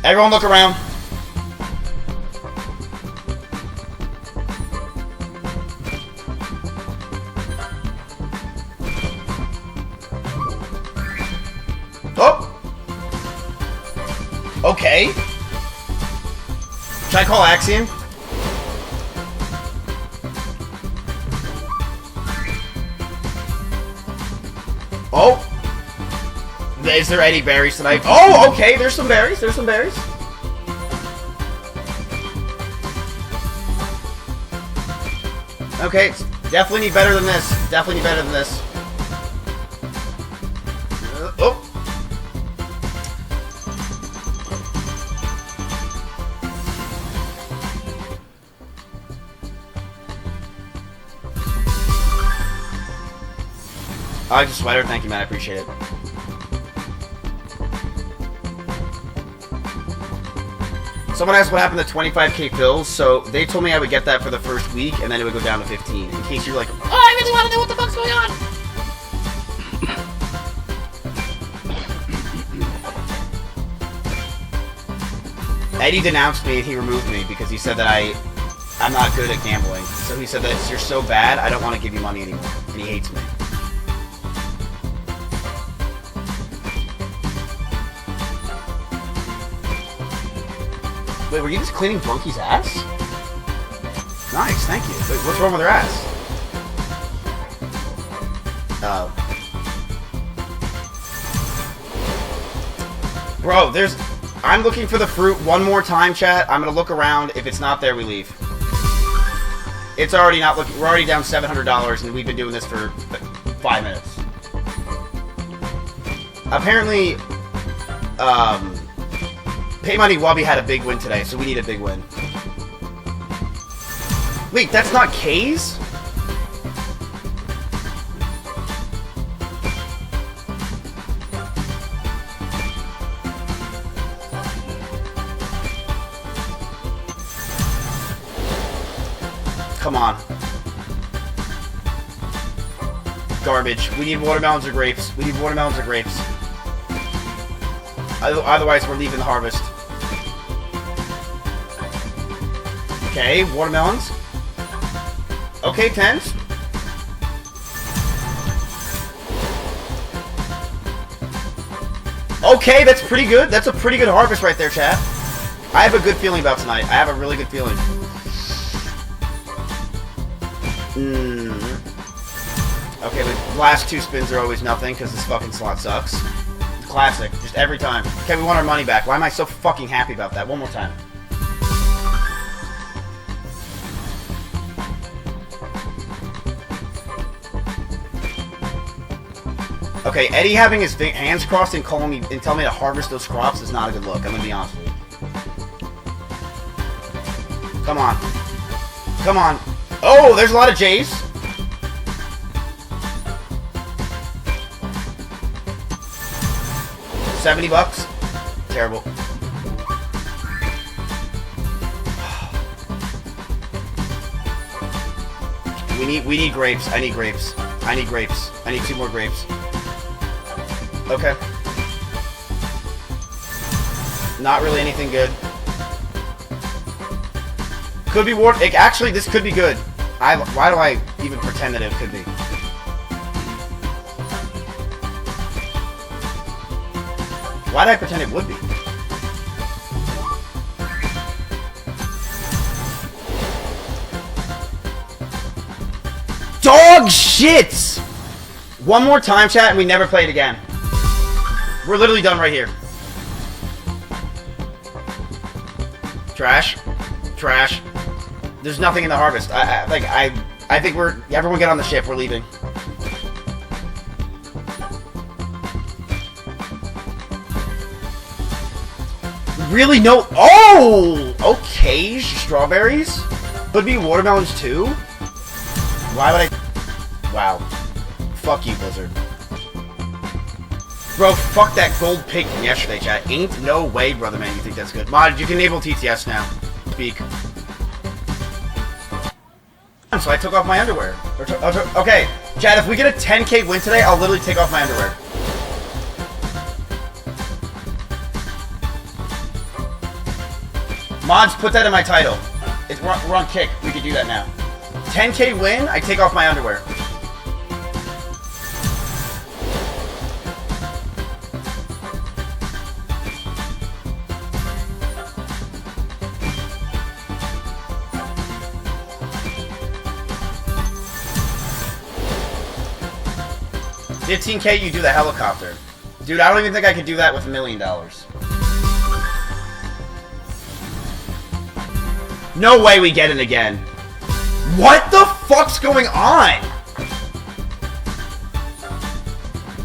Everyone look around. Oh! Okay. Should I call Axiom? Oh! Is there any berries tonight? Oh, okay, there's some berries, there's some berries. Okay, definitely need better than this. Definitely need better than this. Oh! I like the sweater. Thank you, man. I appreciate it. Someone asked what happened to 25k pills, so they told me I would get that for the first week, and then it would go down to 15. In case you're like, oh, I really want to know what the fuck's going on! Eddie denounced me and he removed me because he said that I'm not good at gambling. So he said that you're so bad, I don't want to give you money anymore. And he hates me. Wait, were you just cleaning Bunky's ass? Nice, thank you. Wait, what's wrong with her ass? Oh. Bro, I'm looking for the fruit one more time, chat. I'm gonna look around. If it's not there, we leave. It's already not looking. We're already down $700, and we've been doing this for 5 minutes. Apparently, Pay Money Wubby had a big win today, so we need a big win. Wait, that's not K's? Come on. Garbage. We need watermelons or grapes. We need watermelons or grapes. Otherwise, we're leaving the harvest. Okay, watermelons. Okay, 10s. Okay, that's pretty good. That's a pretty good harvest right there, chat. I have a good feeling about tonight. I have a really good feeling. Okay, the last 2 spins are always nothing because this fucking slot sucks. Classic. Just every time. Okay, we want our money back. Why am I so fucking happy about that? One more time. Okay, Eddie having his hands crossed and calling me and telling me to harvest those crops is not a good look. I'm gonna be honest with you. Come on. Come on. Oh, there's a lot of J's. $70. Terrible. We need grapes. I need grapes. I need grapes. I need 2 more grapes. Okay. Not really anything good. Could be water. Actually, this could be good. Why do I even pretend that it could be? Why did I pretend it would be? Dog shit! One more time, chat, and we never play it again. We're literally done right here. Trash. Trash. There's nothing in the harvest. I think everyone get on the ship. We're leaving. Really? No. Oh! Okay. Strawberries? But be watermelons too? Why would I? Wow. Fuck you, Blizzard. Bro, fuck that gold pig from yesterday, chat. Ain't no way, brother man, you think that's good. Mod, you can enable TTS now. Speak. So I took off my underwear. Okay, chat, if we get a 10k win today, I'll literally take off my underwear. Mods, put that in my title. We're on kick. We could do that now. 10K win, I take off my underwear. $15K, you do the helicopter. Dude, I don't even think I could do that with $1 million. No way we get it again. What the fuck's going on?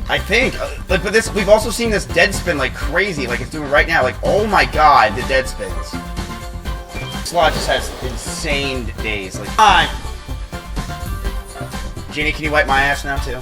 I think, but this, we've also seen this dead spin like crazy, like it's doing right now. Like, oh my god, the dead spins. Slot just has insane days. Like, hi. Genie, can you wipe my ass now too?